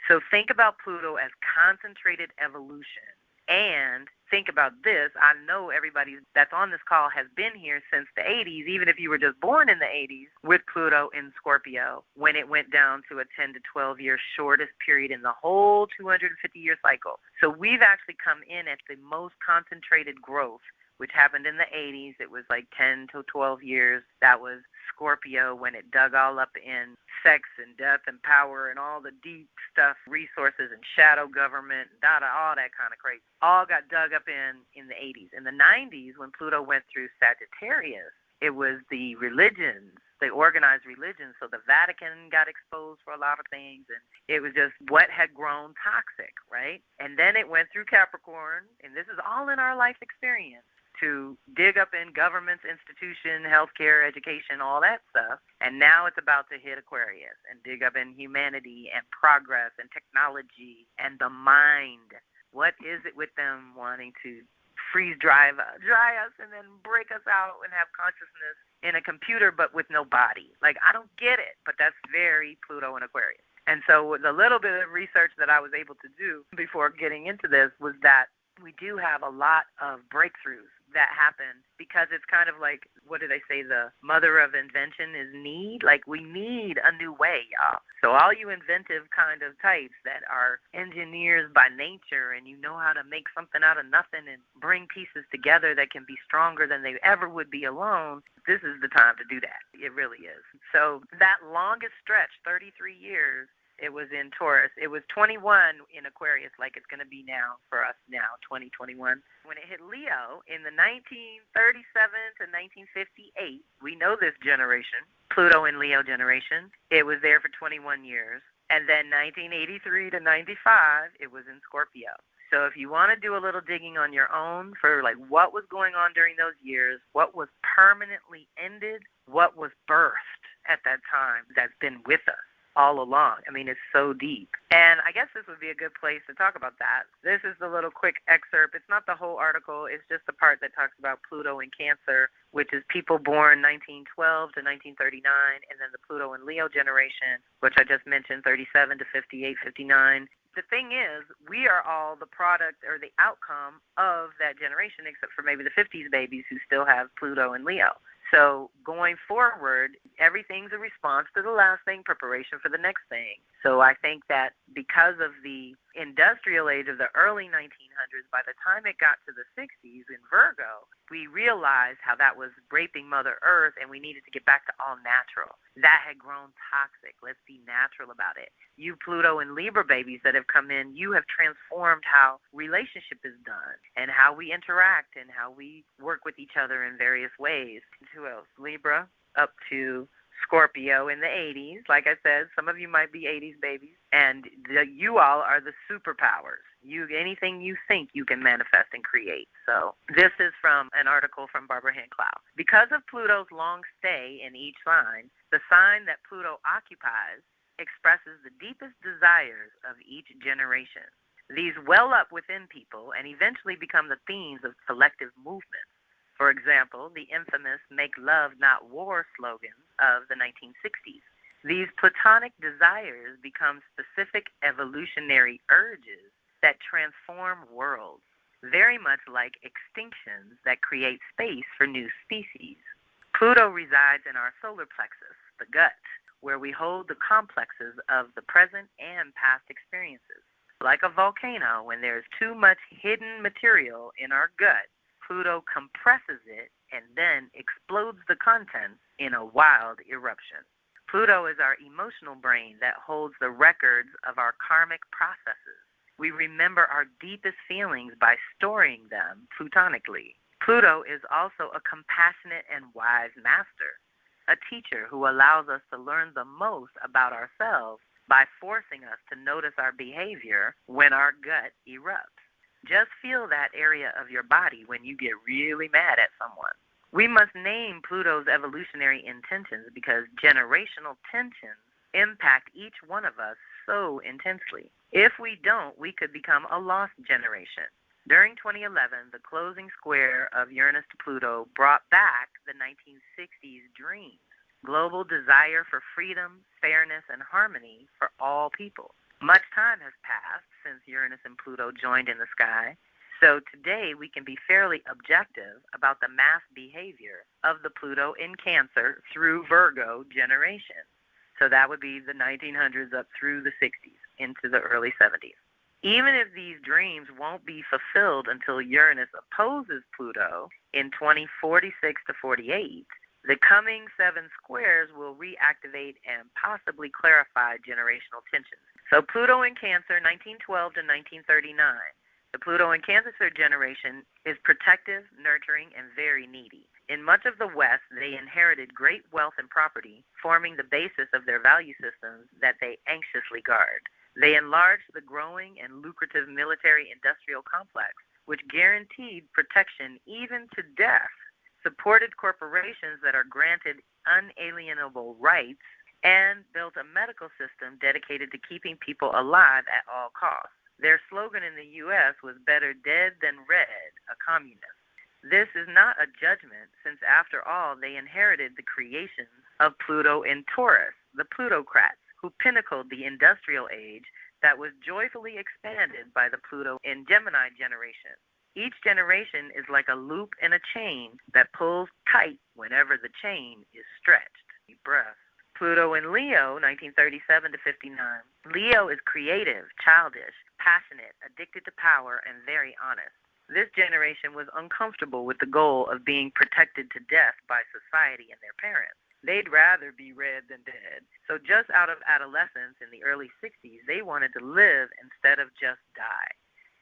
So think about Pluto as concentrated evolution. And think about this. I know everybody that's on this call has been here since the 80s, even if you were just born in the 80s, with Pluto in Scorpio, when it went down to a 10 to 12-year shortest period in the whole 250-year cycle. So we've actually come in at the most concentrated growth, which happened in the 80s. It was like 10 to 12 years. That was Scorpio when it dug all up in sex and death and power and all the deep stuff, resources and shadow government, all that kind of crazy. All got dug up in the 80s. In the 90s, when Pluto went through Sagittarius, it was the religions, the organized religions. So the Vatican got exposed for a lot of things, and it was just what had grown toxic, right? And then it went through Capricorn, and this is all in our life experience, to dig up in governments, institution, healthcare, education, all that stuff. And now it's about to hit Aquarius and dig up in humanity and progress and technology and the mind. What is it with them wanting to freeze dry us and then break us out and have consciousness in a computer but with no body? Like, I don't get it, but that's very Pluto and Aquarius. And so the little bit of research that I was able to do before getting into this was that we do have a lot of breakthroughs that happen because it's kind of like, what do they say, the mother of invention is need? Like, we need a new way, y'all. So all you inventive kind of types that are engineers by nature and you know how to make something out of nothing and bring pieces together that can be stronger than they ever would be alone, this is the time to do that. It really is. So that longest stretch, 33 years, it was in Taurus. It was 21 in Aquarius, like it's going to be now for us now, 2021. When it hit Leo in the 1937 to 1958, we know this generation, Pluto in Leo generation, it was there for 21 years. And then 1983 to 95, it was in Scorpio. So if you want to do a little digging on your own for like what was going on during those years, what was permanently ended, what was birthed at that time that's been with us all along. I mean, it's so deep. And I guess this would be a good place to talk about that. This is the little quick excerpt. It's not the whole article. It's just the part that talks about Pluto in Cancer, which is people born 1912 to 1939, and then the Pluto in Leo generation, which I just mentioned, 37 to 58, 59. The thing is, we are all the product or the outcome of that generation, except for maybe the 50s babies who still have Pluto and Leo. So going forward, everything's a response to the last thing, preparation for the next thing. So I think that because of the industrial age of the early 1900s, by the time it got to the 60s in Virgo, we realized how that was raping Mother Earth, and we needed to get back to all natural. That had grown toxic. Let's be natural about it. You Pluto and Libra babies that have come in, you have transformed how relationship is done and how we interact and how we work with each other in various ways. Who else? Libra up to Scorpio in the 80s. Like I said, some of you might be 80s babies, and you all are the superpowers. Anything you think, you can manifest and create. So this is from an article from Barbara Hand-Clow. Because of Pluto's long stay in each sign, the sign that Pluto occupies expresses the deepest desires of each generation. These well up within people and eventually become the themes of collective movements. For example, the infamous "Make Love, Not War" slogans of the 1960s. These platonic desires become specific evolutionary urges that transform worlds, very much like extinctions that create space for new species. Pluto resides in our solar plexus, the gut, where we hold the complexes of the present and past experiences. Like a volcano, when there's too much hidden material in our gut, Pluto compresses it and then explodes the contents in a wild eruption. Pluto is our emotional brain that holds the records of our karmic processes. We remember our deepest feelings by storing them plutonically. Pluto is also a compassionate and wise master, a teacher who allows us to learn the most about ourselves by forcing us to notice our behavior when our gut erupts. Just feel that area of your body when you get really mad at someone. We must name Pluto's evolutionary intentions because generational tensions impact each one of us so intensely. If we don't, we could become a lost generation. During 2011, the closing square of Uranus to Pluto brought back the 1960s dreams, global desire for freedom, fairness, and harmony for all people. Much time has passed since Uranus and Pluto joined in the sky, so today we can be fairly objective about the mass behavior of the Pluto in Cancer through Virgo generation. So that would be the 1900s up through the 60s into the early 70s. Even if these dreams won't be fulfilled until Uranus opposes Pluto in 2046 to 48, the coming 7 squares will reactivate and possibly clarify generational tensions. So Pluto in Cancer, 1912 to 1939. The Pluto in Cancer generation is protective, nurturing, and very needy. In much of the West, they inherited great wealth and property, forming the basis of their value systems that they anxiously guard. They enlarged the growing and lucrative military-industrial complex, which guaranteed protection even to death, supported corporations that are granted unalienable rights, and built a medical system dedicated to keeping people alive at all costs. Their slogan in the U.S. was "Better dead than red, a communist." This is not a judgment, since after all, they inherited the creations of Pluto in Taurus, the plutocrats, who pinnacled the industrial age that was joyfully expanded by the Pluto in Gemini generation. Each generation is like a loop in a chain that pulls tight whenever the chain is stretched. Deep breath. Pluto in Leo, 1937 to 59. Leo is creative, childish, passionate, addicted to power, and very honest. This generation was uncomfortable with the goal of being protected to death by society and their parents. They'd rather be red than dead. So just out of adolescence in the early 60s, they wanted to live instead of just die,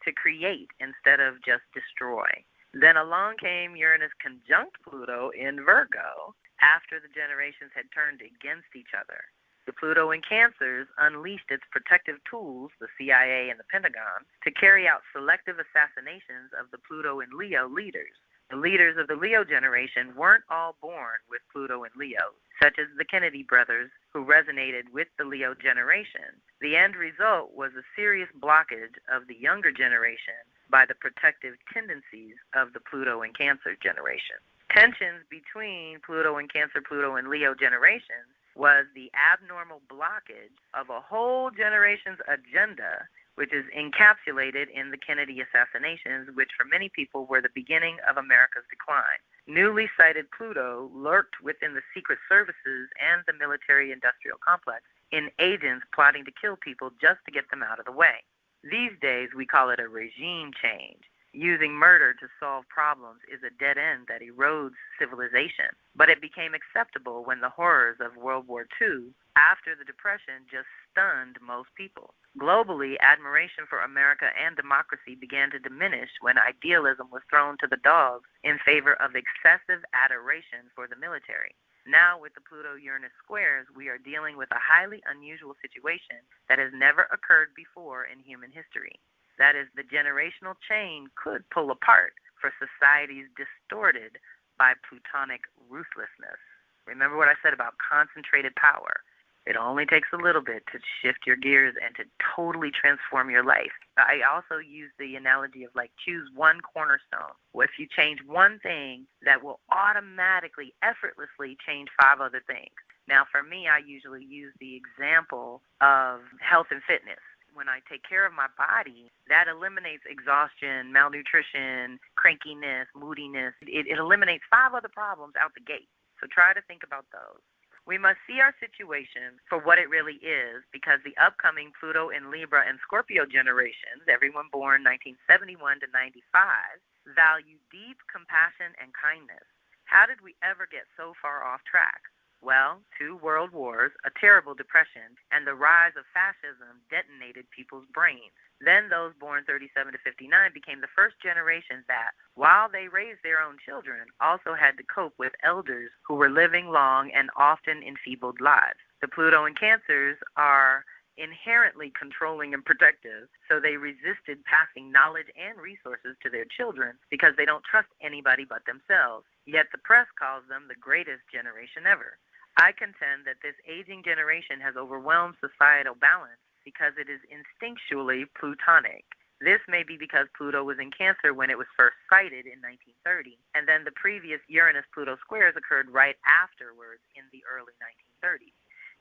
to create instead of just destroy. Then along came Uranus conjunct Pluto in Virgo after the generations had turned against each other. The Pluto in Cancers unleashed its protective tools, the CIA and the Pentagon, to carry out selective assassinations of the Pluto and Leo leaders. The leaders of the Leo generation weren't all born with Pluto and Leo, such as the Kennedy brothers, who resonated with the Leo generation. The end result was a serious blockage of the younger generation by the protective tendencies of the Pluto and Cancer generation. Tensions between Pluto and Cancer, Pluto and Leo generations was the abnormal blockage of a whole generation's agenda, which is encapsulated in the Kennedy assassinations, which for many people were the beginning of America's decline. Newly sighted Pluto lurked within the secret services and the military-industrial complex in agents plotting to kill people just to get them out of the way. These days, we call it a regime change. Using murder to solve problems is a dead end that erodes civilization. But it became acceptable when the horrors of World War II, after the Depression, just stunned most people. Globally, admiration for America and democracy began to diminish when idealism was thrown to the dogs in favor of excessive adoration for the military. Now, with the Pluto-Uranus squares, we are dealing with a highly unusual situation that has never occurred before in human history. That is, the generational chain could pull apart for societies distorted by Plutonic ruthlessness. Remember what I said about concentrated power. It only takes a little bit to shift your gears and to totally transform your life. I also use the analogy of choose one cornerstone. Well, if you change one thing, that will automatically, effortlessly change 5 other things. Now, for me, I usually use the example of health and fitness. When I take care of my body, that eliminates exhaustion, malnutrition, crankiness, moodiness. It eliminates 5 other problems out the gate. So try to think about those. We must see our situation for what it really is, because the upcoming Pluto in Libra and Scorpio generations, everyone born 1971 to 95, value deep compassion and kindness. How did we ever get so far off track? Well, 2 world wars, a terrible depression, and the rise of fascism detonated people's brains. Then those born 37 to 59 became the first generation that, while they raised their own children, also had to cope with elders who were living long and often enfeebled lives. The Pluto and Cancers are inherently controlling and protective, so they resisted passing knowledge and resources to their children because they don't trust anybody but themselves. Yet the press calls them the greatest generation ever. I contend that this aging generation has overwhelmed societal balance because it is instinctually Plutonic. This may be because Pluto was in Cancer when it was first sighted in 1930, and then the previous Uranus-Pluto squares occurred right afterwards in the early 1930s.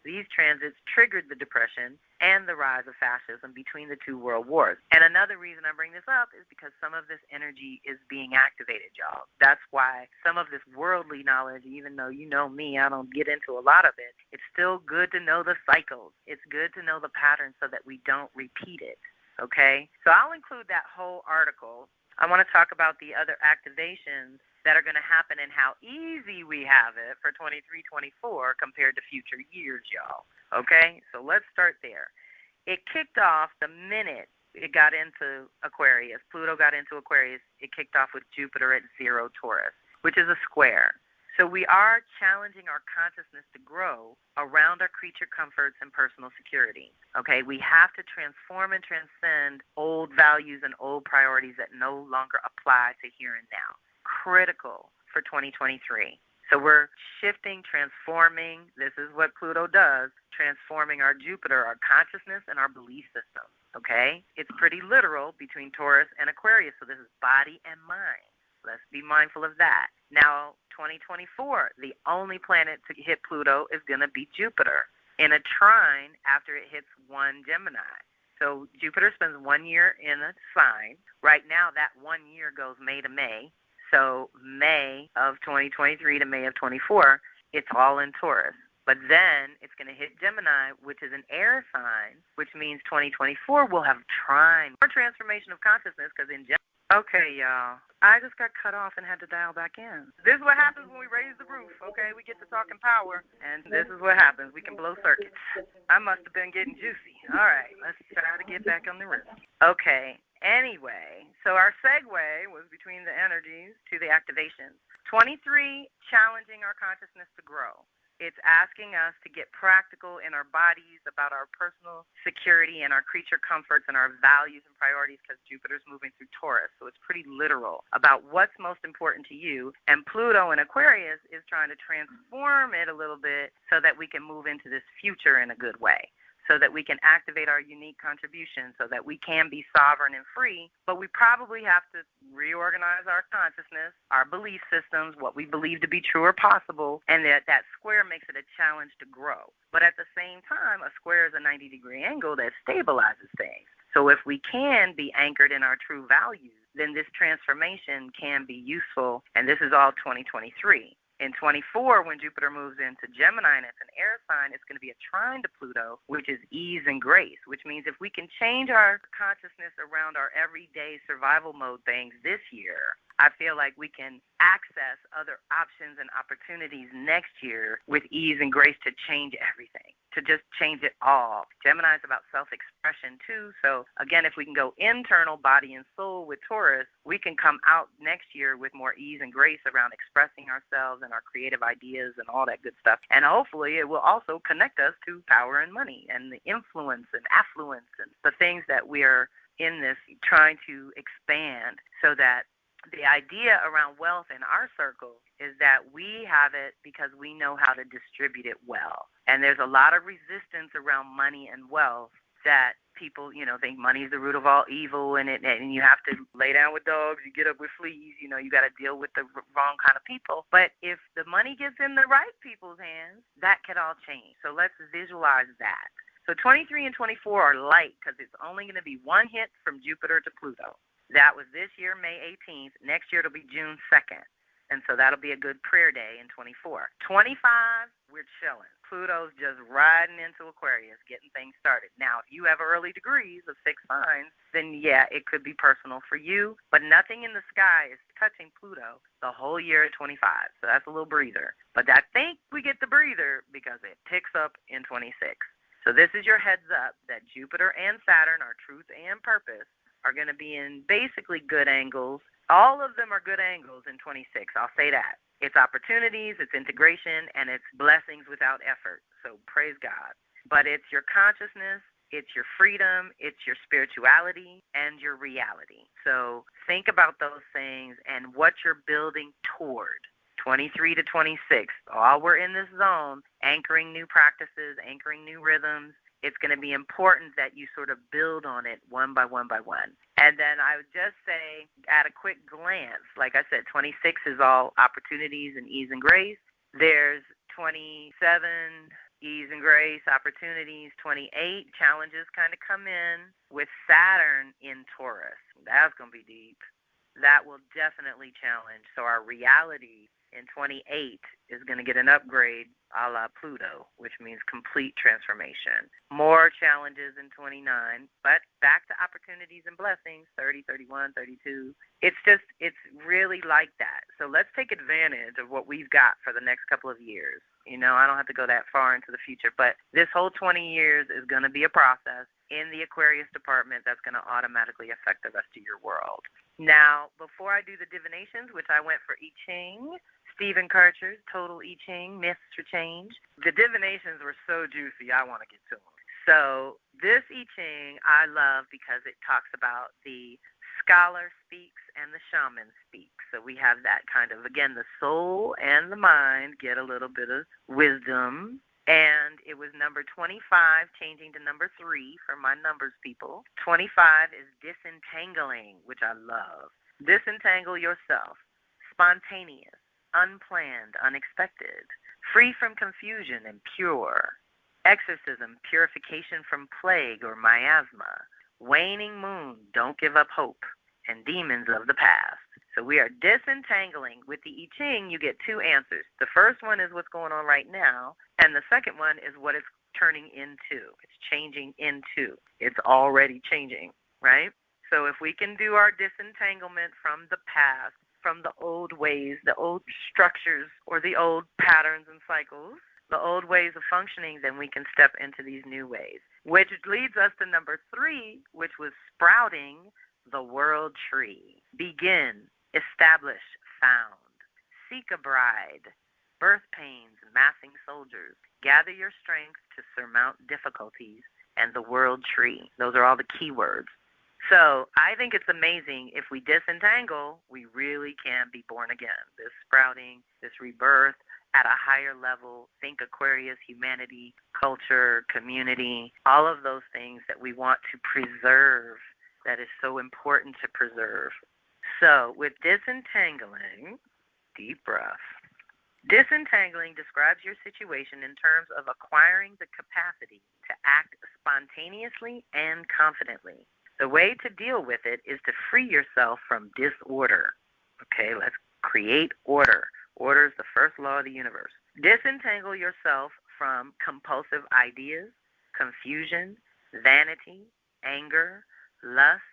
These transits triggered the Depression and the rise of fascism between the 2 world wars. And another reason I bring this up is because some of this energy is being activated, y'all. That's why some of this worldly knowledge, even though you know me, I don't get into a lot of it, it's still good to know the cycles. It's good to know the patterns so that we don't repeat it, okay? So I'll include that whole article. I want to talk about the other activations that are going to happen and how easy we have it for 23-24 compared to future years, y'all. Okay? So let's start there. It kicked off the minute it got into Aquarius. Pluto got into Aquarius. It kicked off with Jupiter at 0 Taurus, which is a square. So we are challenging our consciousness to grow around our creature comforts and personal security. Okay? We have to transform and transcend old values and old priorities that no longer apply to here and now. Critical for 2023. So we're shifting, transforming. This is what Pluto does, transforming our Jupiter, our consciousness, and our belief system. Okay? It's pretty literal between Taurus and Aquarius, so this is body and mind. Let's be mindful of that. Now, 2024, the only planet to hit Pluto is going to be Jupiter in a trine after it hits 1 Gemini. So Jupiter spends 1 year in a sign. Right now, that 1 year goes May to May. So May of 2023 to May of 24, it's all in Taurus. But then it's going to hit Gemini, which is an air sign, which means 2024 will have trine, more transformation of consciousness, because in Gemini, Okay, y'all. I just got cut off and had to dial back in. This is what happens when we raise the roof, okay? We get to talking power, and this is what happens. We can blow circuits. I must have been getting juicy. All right, let's try to get back on the rhythm. Okay, anyway, so our segue was between the energies to the activations. 23, challenging our consciousness to grow. It's asking us to get practical in our bodies about our personal security and our creature comforts and our values and priorities because Jupiter's moving through Taurus. So it's pretty literal about what's most important to you. And Pluto in Aquarius is trying to transform it a little bit so that we can move into this future in a good way, so that we can activate our unique contribution, so that we can be sovereign and free. But we probably have to reorganize our consciousness, our belief systems, what we believe to be true or possible, and that square makes it a challenge to grow. But at the same time, a square is a 90-degree angle that stabilizes things. So if we can be anchored in our true values, then this transformation can be useful, and this is all 2023. In 24, when Jupiter moves into Gemini and it's an air sign, it's going to be a trine to Pluto, which is ease and grace, which means if we can change our consciousness around our everyday survival mode things this year, I feel like we can access other options and opportunities next year with ease and grace to change everything, to just change it all. Gemini is about self-expression too. So again, if we can go internal, body and soul with Taurus, we can come out next year with more ease and grace around expressing ourselves and our creative ideas and all that good stuff. And hopefully it will also connect us to power and money and the influence and affluence and the things that we are in this trying to expand, so that the idea around wealth in our circle is that we have it because we know how to distribute it well. And there's a lot of resistance around money and wealth that people, think money is the root of all evil, and you have to lay down with dogs, you get up with fleas, you got to deal with the wrong kind of people. But if the money gets in the right people's hands, that can all change. So let's visualize that. So 23 and 24 are light because it's only going to be one hit from Jupiter to Pluto. That was this year, May 18th. Next year, it'll be June 2nd. And so that'll be a good prayer day in 24. 25, we're chilling. Pluto's just riding into Aquarius, getting things started. Now, if you have early degrees of 6 signs, then yeah, it could be personal for you. But nothing in the sky is touching Pluto the whole year at 25. So that's a little breather. But I think we get the breather because it picks up in 26. So this is your heads up that Jupiter and Saturn, our truth and purpose, are going to be in basically good angles. All of them are good angles in 26. I'll say that. It's opportunities, it's integration, and it's blessings without effort. So praise God. But it's your consciousness, it's your freedom, it's your spirituality, and your reality. So think about those things and what you're building toward. 23 to 26, all we're in this zone, anchoring new practices, anchoring new rhythms. It's going to be important that you sort of build on it one by one by one. And then I would just say, at a quick glance, like I said, 26 is all opportunities and ease and grace. There's 27, ease and grace, opportunities. 28, challenges kind of come in with Saturn in Taurus. That's going to be deep. That will definitely challenge. So our reality in 28 is going to get an upgrade a la Pluto, which means complete transformation. More challenges in 29, but back to opportunities and blessings, 30, 31, 32. It's really like that. So let's take advantage of what we've got for the next couple of years. I don't have to go that far into the future, but this whole 20 years is going to be a process in the Aquarius department that's going to automatically affect the rest of your world. Now, before I do the divinations, which I went for I Ching, Stephen Karcher's Total I Ching, Myths for Change, the divinations were so juicy, I want to get to them. So this I Ching I love because it talks about the scholar speaks and the shaman speaks. So we have that kind of, again, the soul and the mind get a little bit of wisdom. And it was number 25, changing to number 3 for my numbers people. 25 is disentangling, which I love. Disentangle yourself. Spontaneous, unplanned, unexpected. Free from confusion and pure. Exorcism, purification from plague or miasma. Waning moon, don't give up hope. And demons of the past. So we are disentangling. With the I Ching, you get 2 answers. The first one is what's going on right now, and the second one is what it's turning into. It's changing into. It's already changing, right? So if we can do our disentanglement from the past, from the old ways, the old structures, or the old patterns and cycles, the old ways of functioning, then we can step into these new ways. Which leads us to number 3, which was sprouting the world tree. Begin, establish, found. Seek a bride, birth pains, massing soldiers. Gather your strength to surmount difficulties, and the world tree. Those are all the key words. So I think it's amazing if we disentangle, we really can be born again. This sprouting, this rebirth at a higher level, think Aquarius, humanity, culture, community, all of those things that we want to preserve, that is so important to preserve. So with disentangling, deep breath. Disentangling describes your situation in terms of acquiring the capacity to act spontaneously and confidently. The way to deal with it is to free yourself from disorder. Okay, let's create order. Order is the first law of the universe. Disentangle yourself from compulsive ideas, confusion, vanity, anger, lust,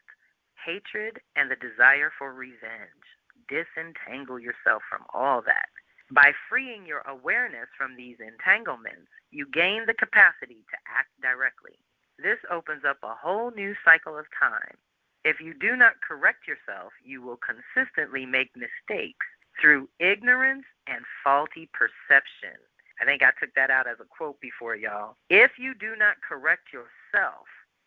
hatred, and the desire for revenge. Disentangle yourself from all that. By freeing your awareness from these entanglements, you gain the capacity to act directly. This opens up a whole new cycle of time. If you do not correct yourself, you will consistently make mistakes through ignorance and faulty perception. I think I took that out as a quote before, y'all. If you do not correct yourself,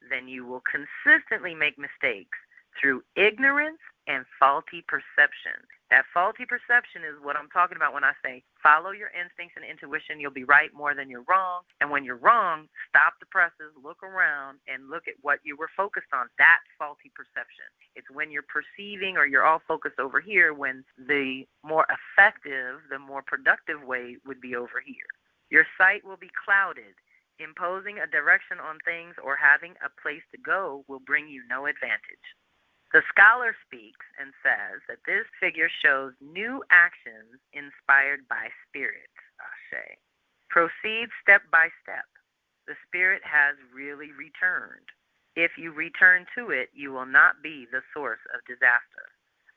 then you will consistently make mistakes through ignorance and faulty perception. That faulty perception is what I'm talking about when I say follow your instincts and intuition. You'll be right more than you're wrong. And when you're wrong, stop the presses, look around, and look at what you were focused on. That's faulty perception. It's when you're perceiving or you're all focused over here when the more effective, the more productive way would be over here. Your sight will be clouded. Imposing a direction on things or having a place to go will bring you no advantage. The scholar speaks and says that this figure shows new actions inspired by spirits, Ashe. Proceed step by step. The spirit has really returned. If you return to it, you will not be the source of disaster.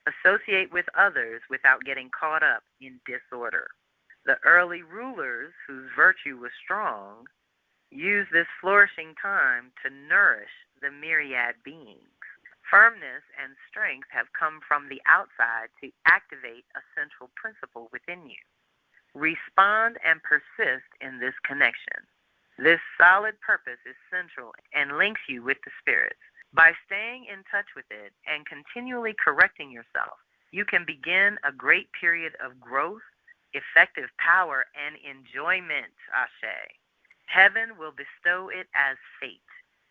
Associate with others without getting caught up in disorder. The early rulers, whose virtue was strong, used this flourishing time to nourish the myriad beings. Firmness and strength have come from the outside to activate a central principle within you. Respond and persist in this connection. This solid purpose is central and links you with the spirits. By staying in touch with it and continually correcting yourself, you can begin a great period of growth, effective power, and enjoyment, Ashe. Heaven will bestow it as fate.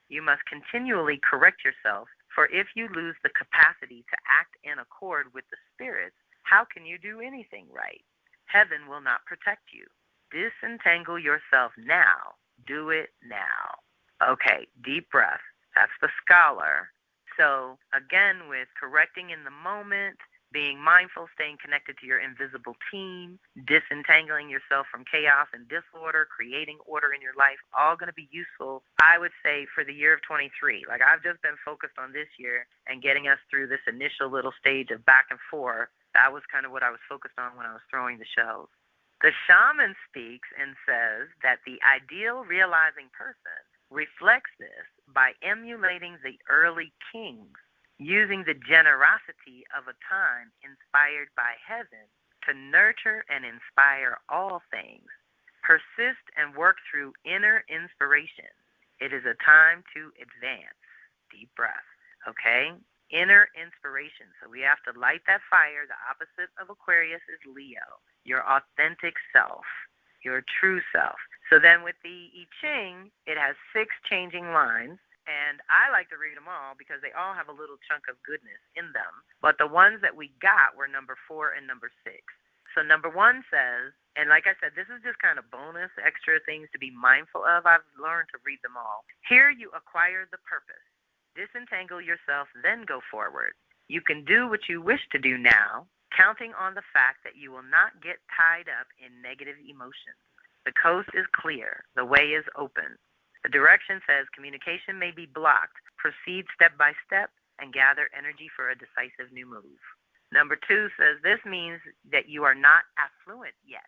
You must continually correct yourself, for if you lose the capacity to act in accord with the spirits, how can you do anything right? Heaven will not protect you. Disentangle yourself now. Do it now. Okay, deep breath. That's the scholar. So, again, with correcting in the moment, being mindful, staying connected to your invisible team, disentangling yourself from chaos and disorder, creating order in your life, all going to be useful, I would say, for the year of 23. Like, I've just been focused on this year and getting us through this initial little stage of back and forth. That was kind of what I was focused on when I was throwing the shows. The shaman speaks and says that the ideal realizing person reflects this by emulating the early kings, using the generosity of a time inspired by heaven to nurture and inspire all things. Persist and work through inner inspiration. It is a time to advance. Deep breath. Okay? Inner inspiration. So we have to light that fire. The opposite of Aquarius is Leo, your authentic self, your true self. So then with the I Ching, it has 6 changing lines. And I like to read them all because they all have a little chunk of goodness in them. But the ones that we got were number 4 and number 6. So number 1 says, and like I said, this is just kind of bonus, extra things to be mindful of. I've learned to read them all. Here you acquire the purpose. Disentangle yourself, then go forward. You can do what you wish to do now, counting on the fact that you will not get tied up in negative emotions. The coast is clear. The way is open. The direction says communication may be blocked. Proceed step by step and gather energy for a decisive new move. Number 2 says this means that you are not affluent yet.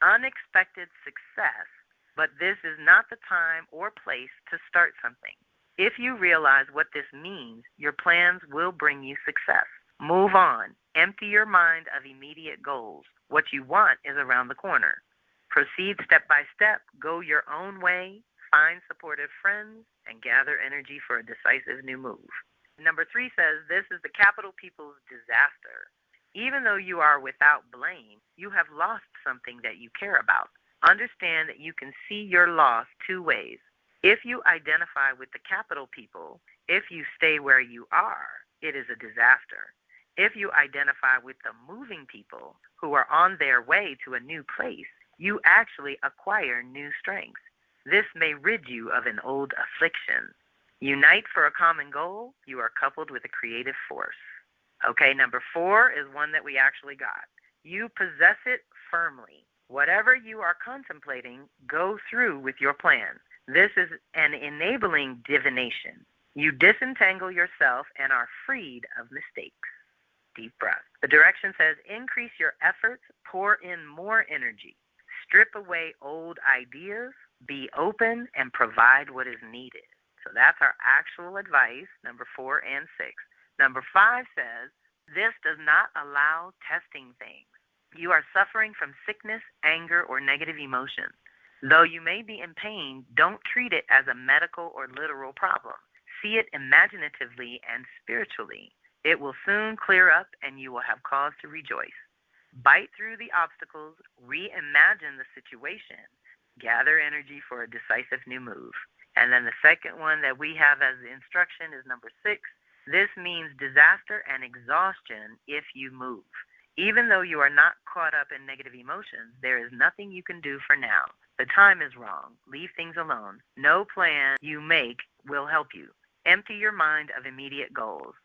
Unexpected success, but this is not the time or place to start something. If you realize what this means, your plans will bring you success. Move on. Empty your mind of immediate goals. What you want is around the corner. Proceed step by step. Go your own way. Find supportive friends and gather energy for a decisive new move. Number 3 says this is the capital people's disaster. Even though you are without blame, you have lost something that you care about. Understand that you can see your loss 2 ways. If you identify with the capital people, if you stay where you are, it is a disaster. If you identify with the moving people who are on their way to a new place, you actually acquire new strength. This may rid you of an old affliction. Unite for a common goal, you are coupled with a creative force. Okay, number 4 is one that we actually got. You possess it firmly. Whatever you are contemplating, go through with your plan. This is an enabling divination. You disentangle yourself and are freed of mistakes. Deep breath. The direction says increase your efforts, pour in more energy. Strip away old ideas, be open, and provide what is needed. So that's our actual advice, number 4 and 6. Number 5 says, this does not allow testing things. You are suffering from sickness, anger, or negative emotions. Though you may be in pain, don't treat it as a medical or literal problem. See it imaginatively and spiritually. It will soon clear up and you will have cause to rejoice. Bite through the obstacles, reimagine the situation, gather energy for a decisive new move. And then the second one that we have as the instruction is number 6. This means disaster and exhaustion if you move. Even though you are not caught up in negative emotions, there is nothing you can do for now. The time is wrong. Leave things alone. No plan you make will help you. Empty your mind of immediate goals.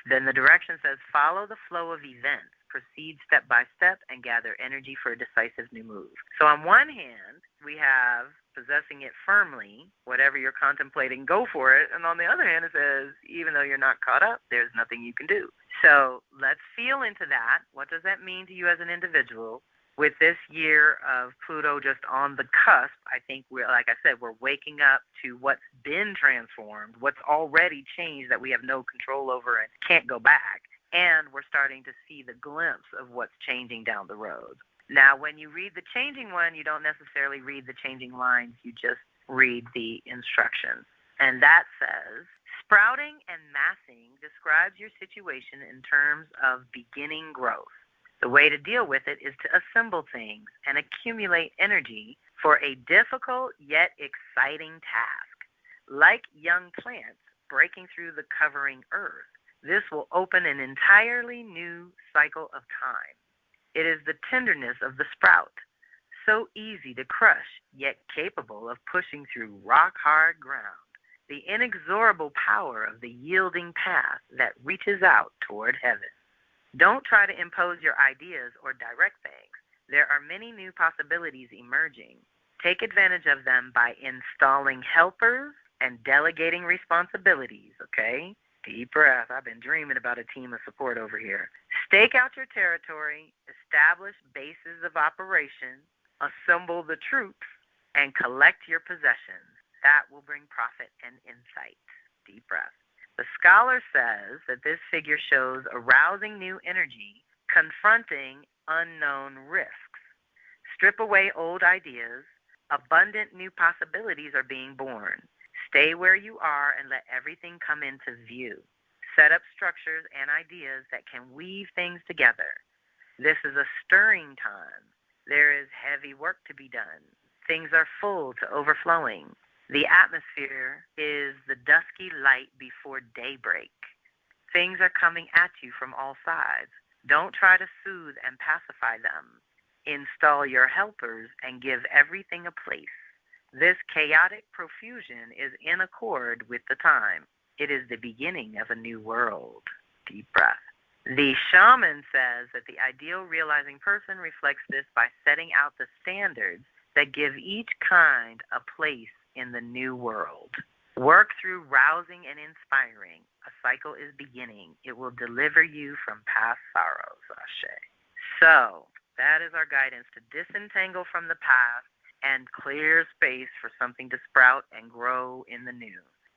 Then the direction says follow the flow of events. Proceed step by step and gather energy for a decisive new move. So on one hand, we have possessing it firmly. Whatever you're contemplating, go for it. And on the other hand, it says, even though you're not caught up, there's nothing you can do. So let's feel into that. What does that mean to you as an individual? With this year of Pluto just on the cusp, I think like I said, we're waking up to what's been transformed, what's already changed that we have no control over and can't go back. And we're starting to see the glimpse of what's changing down the road. Now, when you read the changing one, you don't necessarily read the changing lines. You just read the instructions. And that says, sprouting and massing describes your situation in terms of beginning growth. The way to deal with it is to assemble things and accumulate energy for a difficult yet exciting task. Like young plants breaking through the covering earth, this will open an entirely new cycle of time. It is the tenderness of the sprout, so easy to crush, yet capable of pushing through rock-hard ground, the inexorable power of the yielding path that reaches out toward heaven. Don't try to impose your ideas or direct things. There are many new possibilities emerging. Take advantage of them by installing helpers and delegating responsibilities, okay? Deep breath. I've been dreaming about a team of support over here. Stake out your territory, establish bases of operation, assemble the troops, and collect your possessions. That will bring profit and insight. Deep breath. The scholar says that this figure shows arousing new energy, confronting unknown risks. Strip away old ideas. Abundant new possibilities are being born. Stay where you are and let everything come into view. Set up structures and ideas that can weave things together. This is a stirring time. There is heavy work to be done. Things are full to overflowing. The atmosphere is the dusky light before daybreak. Things are coming at you from all sides. Don't try to soothe and pacify them. Install your helpers and give everything a place. This chaotic profusion is in accord with the time. It is the beginning of a new world. Deep breath. The shaman says that the ideal realizing person reflects this by setting out the standards that give each kind a place in the new world. Work through rousing and inspiring. A cycle is beginning. It will deliver you from past sorrows, Ashe. So that is our guidance, to disentangle from the past and clear space for something to sprout and grow in the new.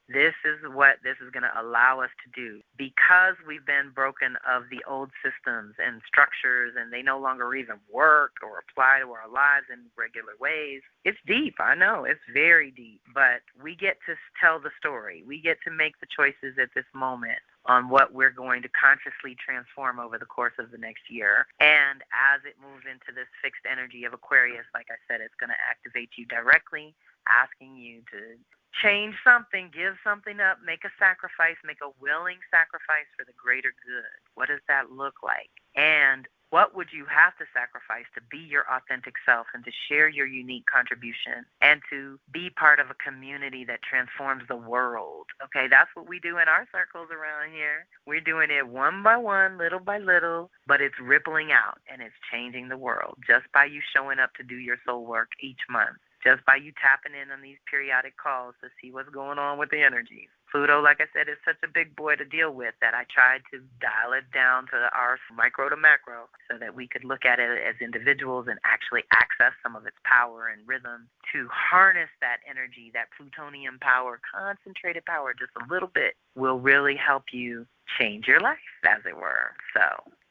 This is what this is going to allow us to do, because we've been broken of the old systems and structures, and they no longer even work or apply to our lives in regular ways. It's deep, I know, it's very deep, but we get to tell the story. We get to make the choices at this moment on what we're going to consciously transform over the course of the next year. And as it moves into this fixed energy of Aquarius, like I said, it's going to activate you directly, asking you to change something, give something up, make a sacrifice, make a willing sacrifice for the greater good. What does that look like? And what would you have to sacrifice to be your authentic self and to share your unique contribution and to be part of a community that transforms the world? Okay, that's what we do in our circles around here. We're doing it one by one, little by little, but it's rippling out and it's changing the world just by you showing up to do your soul work each month. Just by you tapping in on these periodic calls to see what's going on with the energies. Pluto, like I said, is such a big boy to deal with that I tried to dial it down to our micro to macro so that we could look at it as individuals and actually access some of its power and rhythm to harness that energy, that plutonium power, concentrated power just a little bit will really help you change your life, as it were. So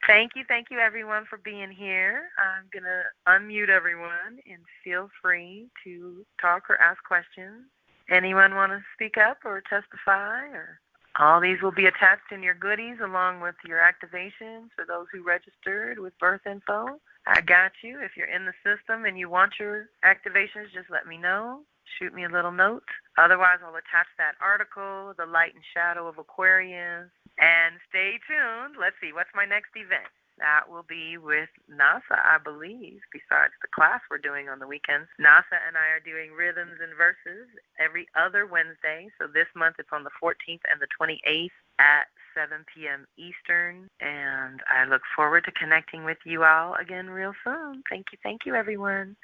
thank you everyone for being here. I'm going to unmute everyone and feel free to talk or ask questions. Anyone want to speak up or testify? Or all these will be attached in your goodies along with your activations for those who registered with birth info. I got you. If you're in the system and you want your activations, just let me know. Shoot me a little note. Otherwise, I'll attach that article, The Light and Shadow of Aquarius. And stay tuned. Let's see, what's my next event? That will be with NASA, I believe, besides the class we're doing on the weekends. NASA and I are doing Rhythms and Verses every other Wednesday. So this month it's on the 14th and the 28th at 7 p.m. Eastern. And I look forward to connecting with you all again real soon. Thank you, everyone.